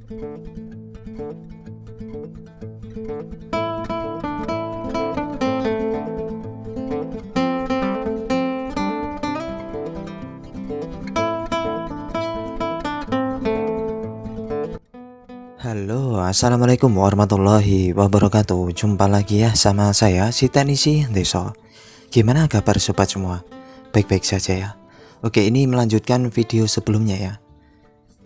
Halo, assalamualaikum warahmatullahi wabarakatuh. Jumpa lagi ya sama saya si Teknisi Deso. Gimana kabar sobat semua? Baik-baik saja ya. Oke, ini melanjutkan video sebelumnya ya.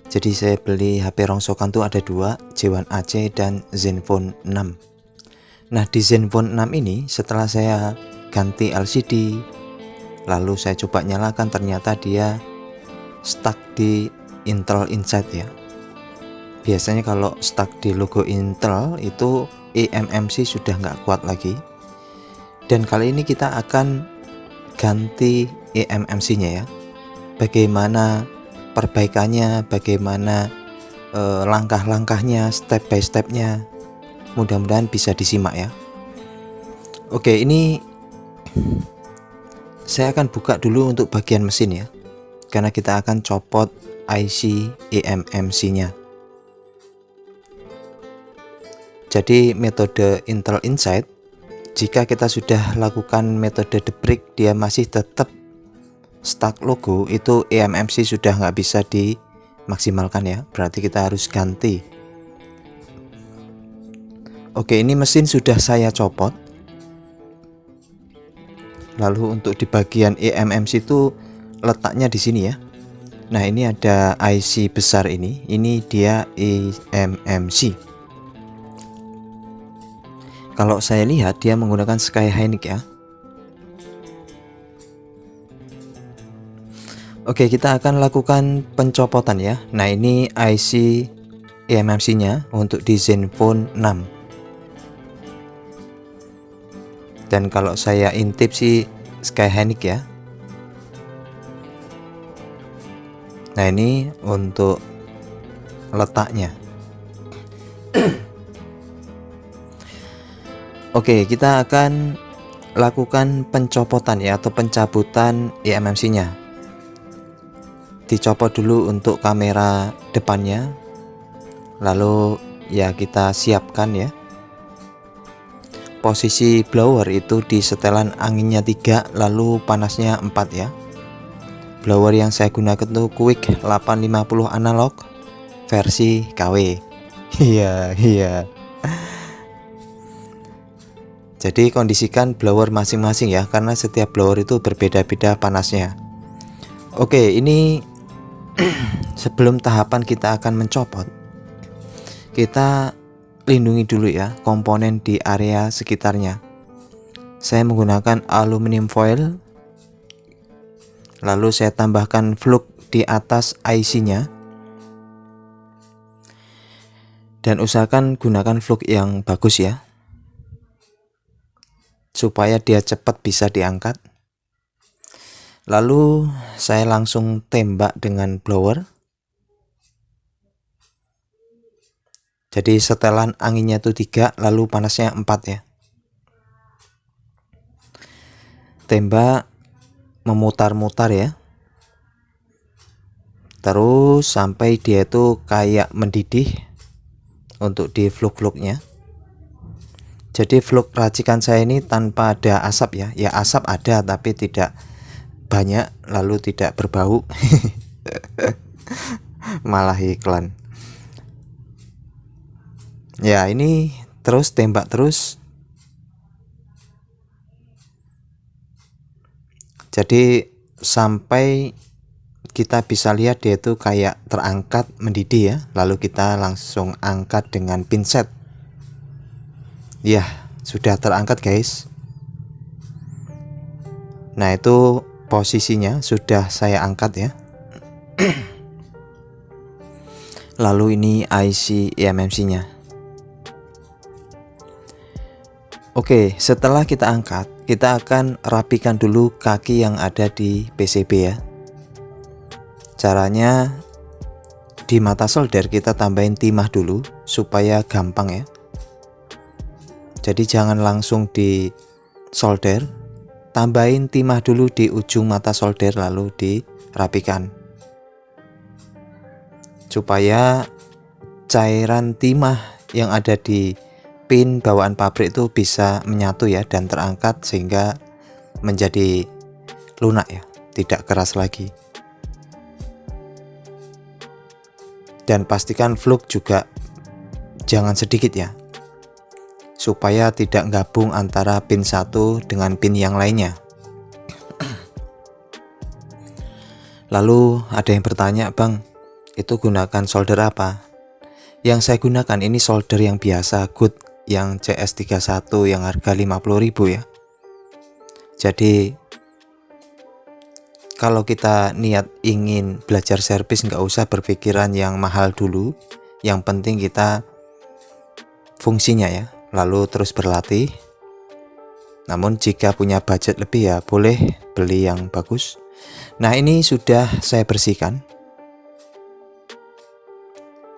Jadi saya beli HP rongsokan tuh ada dua, J1 AC dan Zenfone 6. Nah di Zenfone 6 ini setelah saya ganti LCD, lalu saya coba nyalakan, ternyata dia stuck di Intel Inside ya. Biasanya kalau stuck di logo Intel itu eMMC sudah nggak kuat lagi. Dan kali ini kita akan ganti eMMC-nya ya. Bagaimana perbaikannya, bagaimana langkah-langkahnya, step by stepnya. Mudah-mudahan bisa disimak ya. Oke, ini saya akan buka dulu untuk bagian mesin ya. Karena kita akan copot IC eMMC-nya. Jadi metode Intel Inside, jika kita sudah lakukan metode debrick dia masih tetap stuck logo, itu eMMC sudah nggak bisa dimaksimalkan ya, berarti kita harus ganti. Oke, ini mesin sudah saya copot. Lalu untuk di bagian eMMC itu letaknya di sini ya. Nah ini ada IC besar ini dia eMMC. Kalau saya lihat dia menggunakan Skyhynix ya. Oke, kita akan lakukan pencopotan ya. Nah ini IC eMMC nya untuk di Zenfone 6. Dan kalau saya intip sih Skyhynix ya. Nah ini untuk letaknya. Oke, kita akan lakukan pencopotan ya, atau pencabutan eMMC-nya. Dicopot dulu untuk kamera depannya. Lalu ya kita siapkan ya. Posisi blower itu di setelan anginnya 3, lalu panasnya 4 ya. Blower yang saya gunakan tuh Quick 850 analog versi KW. Iya. Jadi kondisikan blower masing-masing ya, karena setiap blower itu berbeda-beda panasnya. Oke, ini sebelum tahapan kita akan mencopot, kita lindungi dulu ya komponen di area sekitarnya. Saya menggunakan aluminium foil, lalu saya tambahkan flux di atas IC-nya. Dan usahakan gunakan flux yang bagus ya, supaya dia cepat bisa diangkat. Lalu saya langsung tembak dengan blower. Jadi setelan anginnya itu 3, lalu panasnya 4 ya. Tembak memutar-mutar ya. Terus sampai dia itu kayak mendidih untuk di flux-fluxnya. Jadi flux racikan saya ini tanpa ada asap ya. Ya asap ada tapi tidak banyak, lalu tidak berbau. Malah iklan. Ya ini terus tembak terus. Jadi sampai kita bisa lihat dia itu kayak terangkat mendidih ya. Lalu kita langsung angkat dengan pinset. Ya, sudah terangkat guys. Nah itu posisinya sudah saya angkat ya. Lalu ini IC eMMC nya. Oke, setelah kita angkat, kita akan rapikan dulu kaki yang ada di PCB ya. Caranya di mata solder kita tambahin timah dulu supaya gampang ya. Jadi jangan langsung di solder, tambahin timah dulu di ujung mata solder lalu dirapikan supaya cairan timah yang ada di pin bawaan pabrik itu bisa menyatu ya dan terangkat sehingga menjadi lunak ya, tidak keras lagi. Dan pastikan fluk juga jangan sedikit ya, supaya tidak gabung antara pin satu dengan pin yang lainnya. Lalu ada yang bertanya, Bang, itu gunakan solder apa? Yang saya gunakan ini solder yang biasa, good, yang CS31 yang harga 50.000 ya. Jadi kalau kita niat ingin belajar servis, nggak usah berpikiran yang mahal dulu. Yang penting kita fungsinya ya, lalu terus berlatih. Namun jika punya budget lebih ya boleh beli yang bagus. Nah, ini sudah saya bersihkan.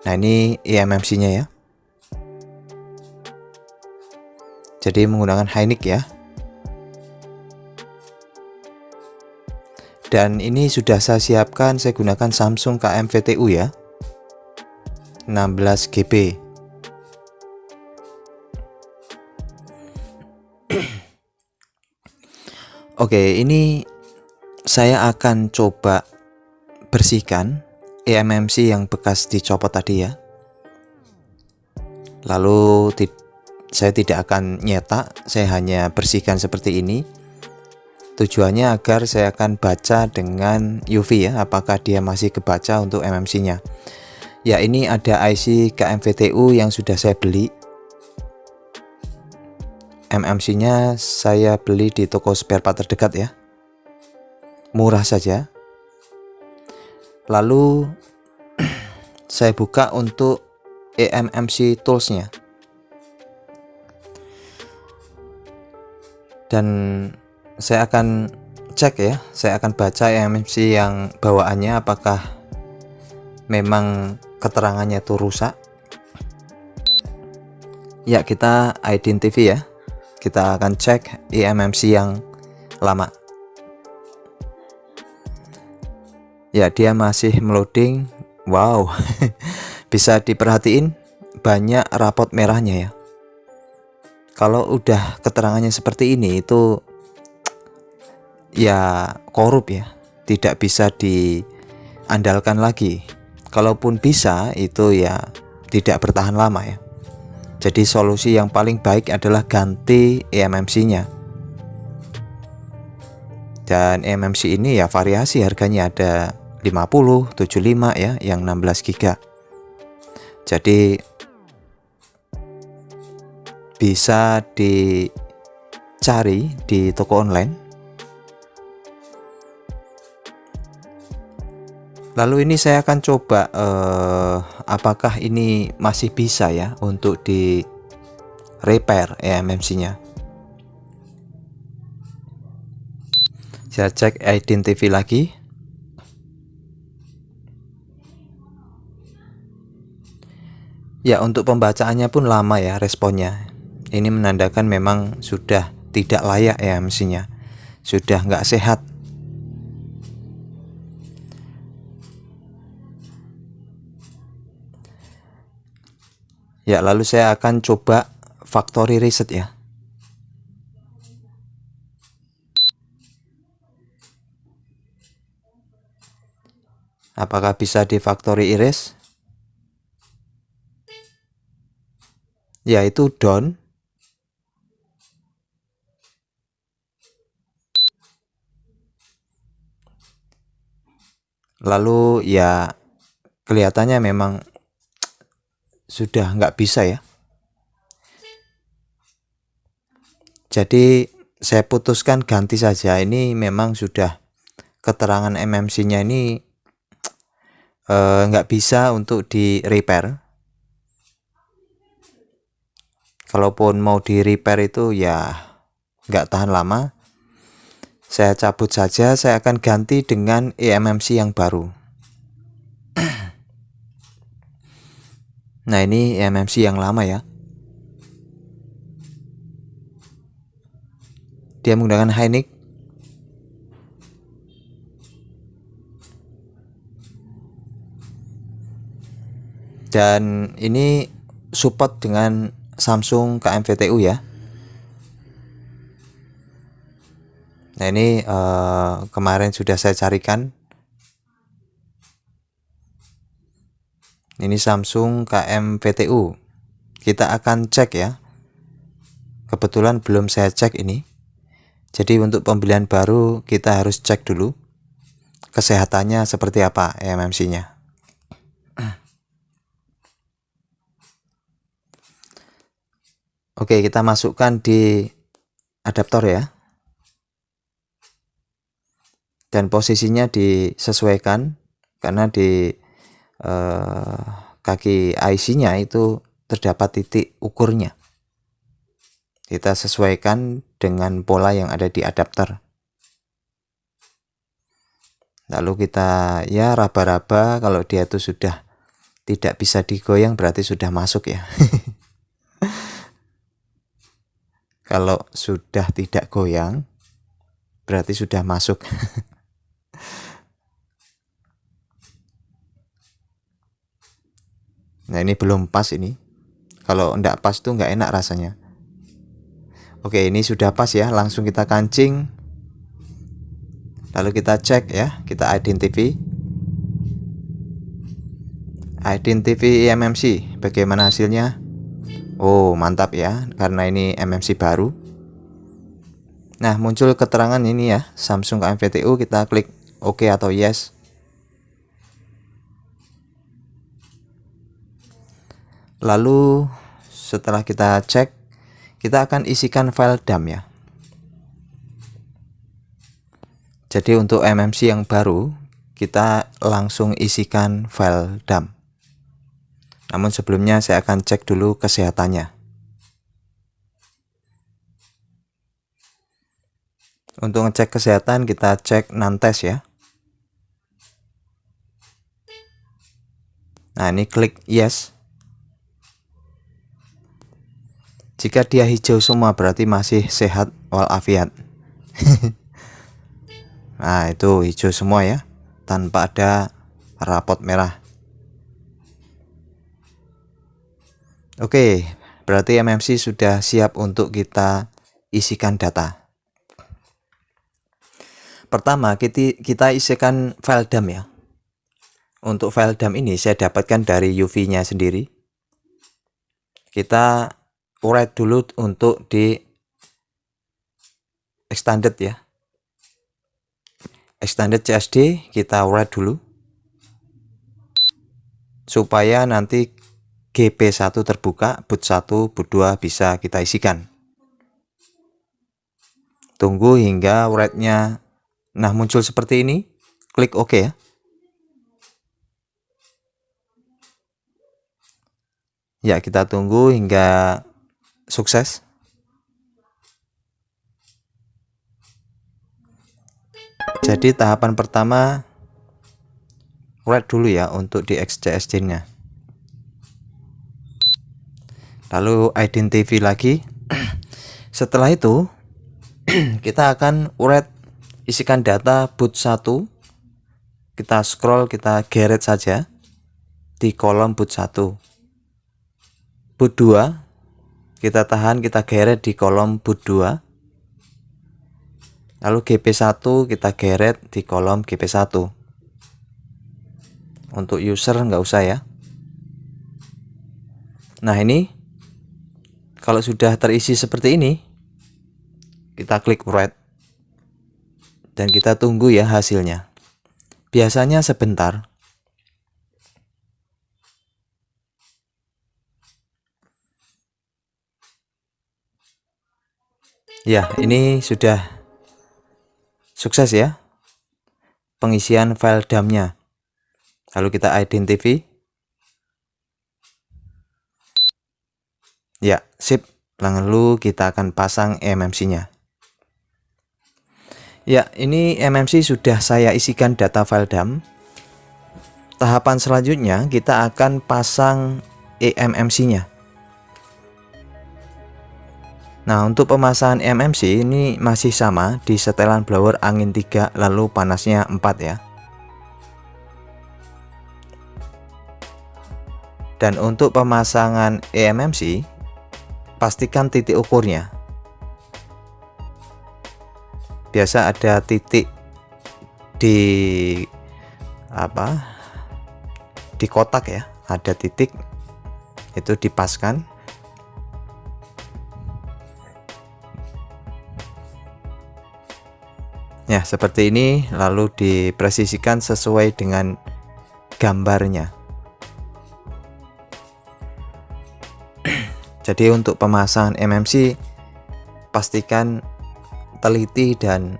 Nah, ini eMMC nya ya. Jadi menggunakan Hynix ya. Dan ini sudah saya siapkan, saya gunakan Samsung KM-VTU ya, 16 GB. Oke, ini saya akan coba bersihkan eMMC yang bekas dicopot tadi ya. Lalu saya tidak akan nyetak, saya hanya bersihkan seperti ini. Tujuannya agar saya akan baca dengan UV ya, apakah dia masih kebaca untuk eMMC nya. Ya, ini ada IC KM-VTU yang sudah saya beli. eMMC nya saya beli di toko spare part terdekat ya, murah saja. Lalu saya buka untuk eMMC tools nya, dan saya akan cek ya, saya akan baca eMMC yang bawaannya apakah memang keterangannya itu rusak. Ya, kita identify ya, kita akan cek eMMC yang lama. Ya, dia masih meloading. Wow, bisa diperhatiin banyak rapot merahnya ya. Kalau udah keterangannya seperti ini itu ya korup ya, tidak bisa diandalkan lagi. Kalaupun bisa itu ya tidak bertahan lama ya. Jadi solusi yang paling baik adalah ganti eMMC nya. Dan eMMC ini ya variasi harganya, ada 50, 75 ya, yang 16 GB. Jadi bisa dicari di toko online. Lalu ini saya akan coba apakah ini masih bisa ya untuk di repair eMMC nya. Saya cek identify lagi. Ya, untuk pembacaannya pun lama ya responnya. Ini menandakan memang sudah tidak layak eMMC nya, sudah nggak sehat. Ya, lalu saya akan coba factory reset ya. Apakah bisa di factory erase? Ya, itu down. Lalu ya kelihatannya memang sudah nggak bisa ya. Jadi saya putuskan ganti saja. Ini memang sudah keterangan eMMC nya ini nggak bisa untuk di repair. Kalaupun mau di repair itu ya nggak tahan lama. Saya cabut saja, saya akan ganti dengan eMMC yang baru. Nah, ini eMMC yang lama ya. Dia menggunakan Hynix. Dan ini support dengan Samsung KMVTU ya. Nah ini kemarin sudah saya carikan. Ini Samsung KMVTU. Kita akan cek ya. Kebetulan belum saya cek ini. Jadi untuk pembelian baru kita harus cek dulu kesehatannya seperti apa eMMC-nya. Oke, kita masukkan di adaptor ya. Dan posisinya disesuaikan karena di kaki IC-nya itu terdapat titik ukurnya. Kita sesuaikan dengan pola yang ada di adapter. Lalu kita ya raba-raba, kalau dia itu sudah tidak bisa digoyang berarti sudah masuk ya. Kalau sudah tidak goyang berarti sudah masuk. Nah ini belum pas ini. Kalau enggak pas tuh nggak enak rasanya. Oke, ini sudah pas ya. Langsung kita kancing. Lalu kita cek ya. Kita identify eMMC. Bagaimana hasilnya? Oh mantap ya. Karena ini eMMC baru. Nah muncul keterangan ini ya. Samsung KMVTU. Kita klik OK atau yes. Lalu setelah kita cek, kita akan isikan file dump ya. Jadi untuk eMMC yang baru, kita langsung isikan file dump. Namun sebelumnya saya akan cek dulu kesehatannya. Untuk ngecek kesehatan kita cek non-test ya. Nah ini klik yes. Jika dia hijau semua berarti masih sehat walafiat. Nah itu hijau semua ya, tanpa ada rapot merah. Oke, berarti eMMC sudah siap untuk kita isikan data. Pertama kita isikan file dump ya. Untuk file dump ini saya dapatkan dari UV-nya sendiri. Kita urai dulu untuk di extended ya. Extended CSD kita urai dulu supaya nanti GP1 terbuka, boot 1, boot 2 bisa kita isikan. Tunggu hingga write-nya nah muncul seperti ini, klik OK ya. Ya, kita tunggu hingga sukses. Jadi tahapan pertama write dulu ya untuk di XCSD-nya. Lalu identify lagi. Setelah itu kita akan write isikan data boot 1. Kita scroll, kita geret saja di kolom boot 1. Boot 2 kita tahan, kita geret di kolom boot 2. Lalu GP1 kita geret di kolom GP1. Untuk user nggak usah ya. Nah ini kalau sudah terisi seperti ini, kita klik write dan kita tunggu ya hasilnya. Biasanya sebentar. Ya, ini sudah sukses ya pengisian file dump-nya. Lalu kita identify. Ya, sip. Lalu kita akan pasang eMMC-nya. Ya, ini eMMC sudah saya isikan data file dump. Tahapan selanjutnya kita akan pasang eMMC-nya. Nah, untuk pemasangan eMMC ini masih sama di setelan blower angin 3 lalu panasnya 4 ya. Dan untuk pemasangan eMMC, pastikan titik ukurnya. Biasa ada titik di di kotak ya, ada titik, itu dipaskan. Ya, seperti ini, lalu dipresisikan sesuai dengan gambarnya. Jadi untuk pemasangan eMMC pastikan teliti dan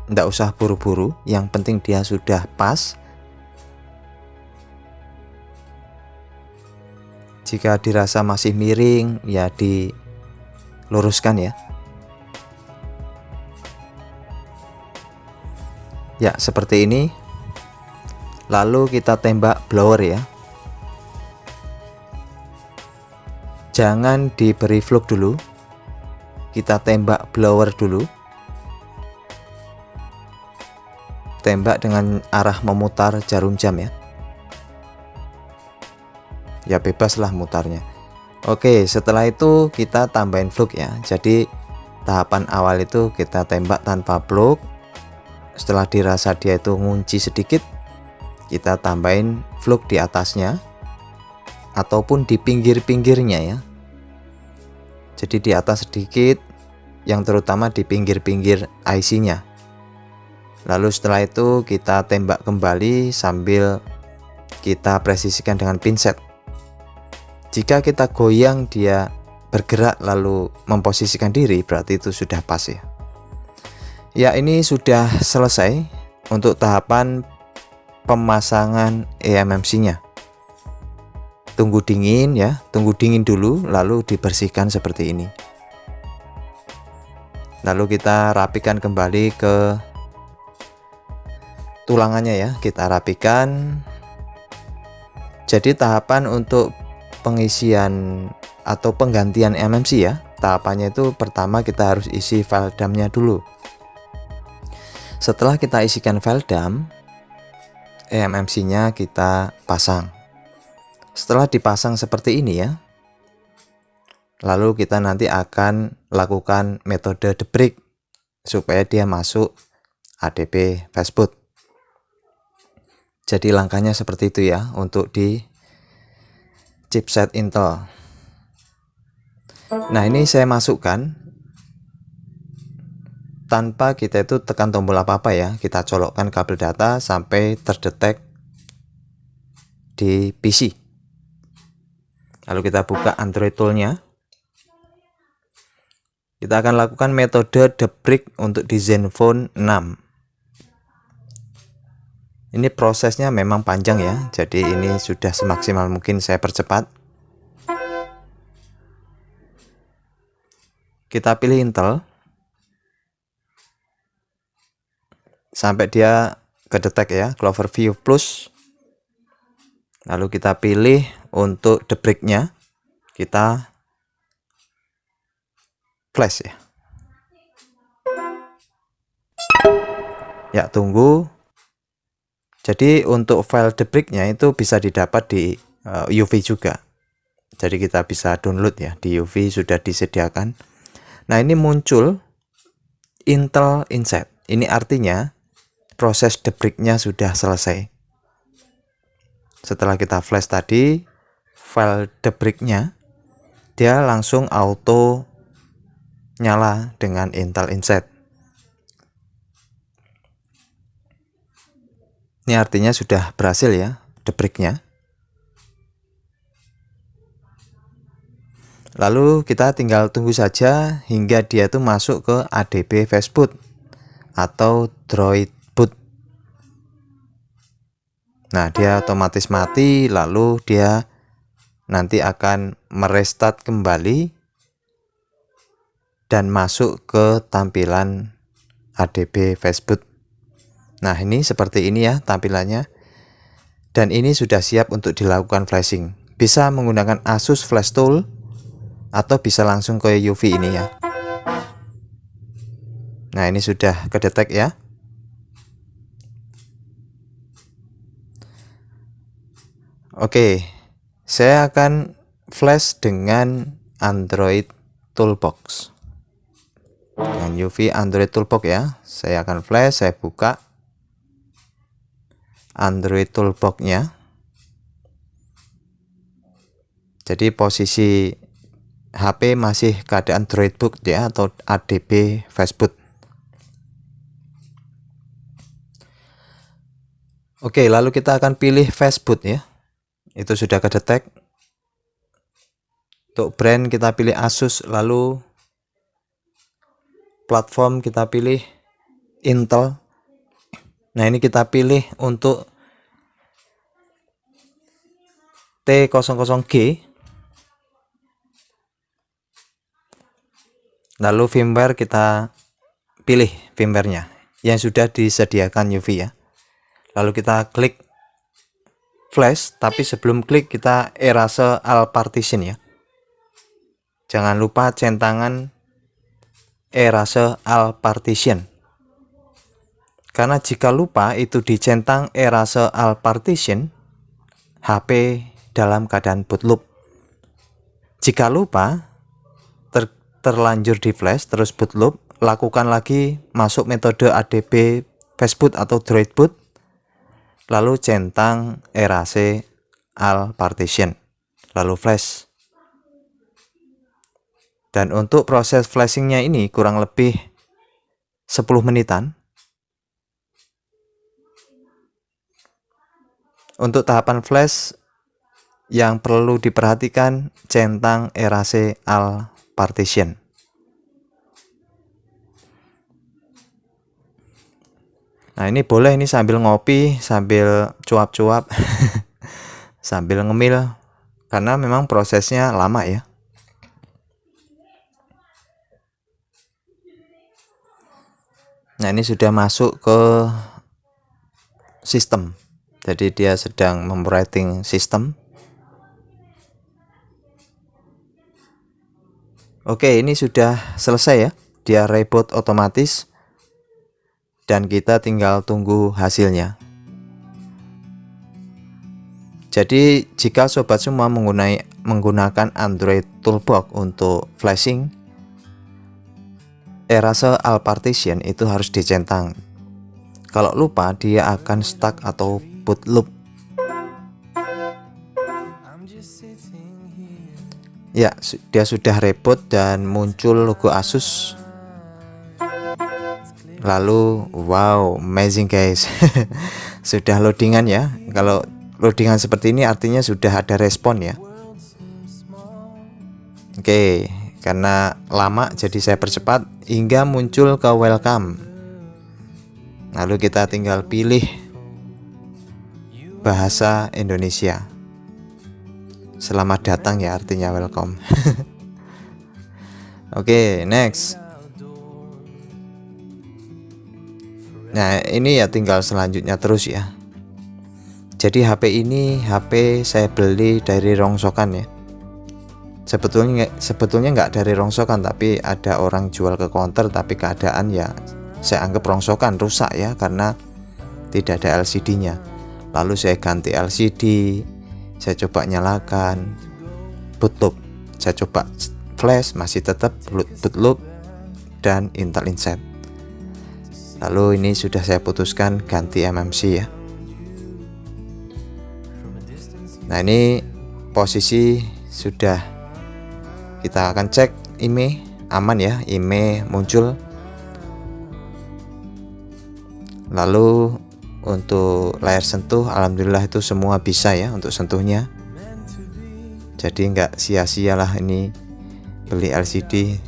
tidak usah buru-buru, yang penting dia sudah pas. Jika dirasa masih miring, ya diluruskan ya. Ya, seperti ini. Lalu kita tembak blower ya. Jangan diberi fluk dulu, kita tembak blower dulu. Tembak dengan arah memutar jarum jam ya. Ya bebaslah mutarnya. Oke, setelah itu kita tambahin fluk ya. Jadi tahapan awal itu kita tembak tanpa fluk. Setelah dirasa dia itu ngunci sedikit, kita tambahin fluk di atasnya ataupun di pinggir-pinggirnya ya. Jadi di atas sedikit, yang terutama di pinggir-pinggir IC-nya. Lalu setelah itu kita tembak kembali sambil kita presisikan dengan pinset. Jika kita goyang dia bergerak lalu memposisikan diri, berarti itu sudah pas ya. Ya, ini sudah selesai untuk tahapan pemasangan eMMC-nya. Tunggu dingin ya, tunggu dingin dulu lalu dibersihkan seperti ini. Lalu kita rapikan kembali ke tulangannya ya, kita rapikan. Jadi tahapan untuk pengisian atau penggantian eMMC ya, tahapannya itu pertama kita harus isi file dump-nya dulu. Setelah kita isikan file dump, eMMC-nya kita pasang. Setelah dipasang seperti ini ya, lalu kita nanti akan lakukan metode debreak supaya dia masuk ADB fastboot. Jadi langkahnya seperti itu ya untuk di chipset Intel. Nah, ini saya masukkan tanpa kita itu tekan tombol apa-apa ya. Kita colokkan kabel data sampai terdetek di PC. Lalu kita buka Android toolnya. Kita akan lakukan metode debreak untuk di Zenfone 6. Ini prosesnya memang panjang ya, jadi ini sudah semaksimal mungkin saya percepat. Kita pilih Intel sampai dia kedetek ya, Cloverview Plus. Lalu kita pilih untuk debreaknya, kita flash ya. Ya, tunggu. Jadi untuk file debreaknya itu bisa didapat di UV juga. Jadi kita bisa download ya, di UV sudah disediakan. Nah, ini muncul Intel Inside. Ini artinya proses debreaknya sudah selesai. Setelah kita flash tadi file debreaknya, dia langsung auto nyala dengan Intel Inside. Ini artinya sudah berhasil ya debreaknya. Lalu kita tinggal tunggu saja hingga dia itu masuk ke ADB fastboot atau Droid boot. Nah, dia otomatis mati, lalu dia nanti akan merestart kembali dan masuk ke tampilan ADB fastboot. Nah, ini seperti ini ya tampilannya. Dan ini sudah siap untuk dilakukan flashing. Bisa menggunakan Asus Flash Tool atau bisa langsung ke UV ini ya. Nah, ini sudah kedetek ya. Oke, Saya akan flash dengan Android Toolbox. Dengan UV Android Toolbox ya. Saya akan flash, saya buka Android Toolbox-nya. Jadi posisi HP masih keadaan Droidboot ya, atau ADB Fastboot. Oke, lalu kita akan pilih Fastboot ya. Itu sudah kedetek. Untuk brand kita pilih Asus, lalu platform kita pilih Intel. Nah, ini kita pilih untuk T00G. Lalu firmware kita pilih firmware-nya yang sudah disediakan UV ya. Lalu kita klik flash, tapi sebelum klik kita erase all partition ya. Jangan lupa centangan erase all partition. Karena jika lupa itu dicentang erase all partition, HP dalam keadaan boot loop. Jika lupa terlanjur di flash terus boot loop, lakukan lagi masuk metode ADB Fastboot atau Droidboot, lalu centang erase all partition, lalu flash. Dan untuk proses flashingnya ini kurang lebih 10 menitan. Untuk tahapan flash yang perlu diperhatikan, centang erase all partition. Nah, ini boleh ini sambil ngopi, sambil cuap-cuap, sambil ngemil, karena memang prosesnya lama ya. Nah, ini sudah masuk ke sistem. Jadi dia sedang memwriting sistem. Oke, ini sudah selesai ya. Dia reboot otomatis. Dan kita tinggal tunggu hasilnya. Jadi jika sobat semua menggunakan Android Toolbox untuk flashing, erase all partition itu harus dicentang. Kalau lupa dia akan stuck atau boot loop. Ya, dia sudah reboot dan muncul logo Asus. Lalu wow, amazing guys. Sudah loadingan ya. Kalau loadingan seperti ini artinya sudah ada respon ya. Oke, karena lama jadi saya percepat hingga muncul ke welcome. Lalu kita tinggal pilih bahasa Indonesia. Selamat datang ya, artinya welcome. Oke, next. Nah, ini ya tinggal selanjutnya terus ya. Jadi HP ini HP saya beli dari rongsokan ya. Sebetulnya nggak dari rongsokan, tapi ada orang jual ke counter, tapi keadaan ya saya anggap rongsokan, rusak ya, karena tidak ada LCD-nya. Lalu saya ganti LCD, saya coba nyalakan boot loop, saya coba flash masih tetap boot loop dan Intel Inside. Lalu ini sudah saya putuskan ganti MMC ya. Nah, ini posisi sudah, kita akan cek IMEI aman ya, IMEI muncul. Lalu untuk layar sentuh, alhamdulillah itu semua bisa ya untuk sentuhnya. Jadi nggak sia-sia lah ini beli LCD.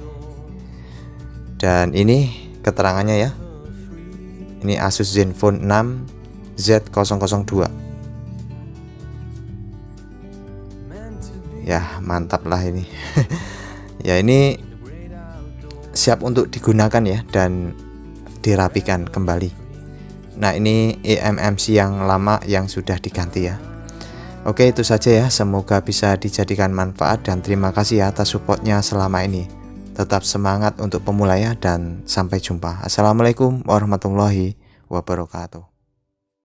Dan ini keterangannya ya. Ini Asus Zenfone 6 Z002. Ya, mantap lah ini. Ya, ini siap untuk digunakan ya dan dirapikan kembali. Nah, ini eMMC yang lama yang sudah diganti ya. Oke, itu saja ya. Semoga bisa dijadikan manfaat dan terima kasih ya atas supportnya selama ini. Tetap semangat untuk pemula ya, dan sampai jumpa. Assalamualaikum warahmatullahi wabarakatuh.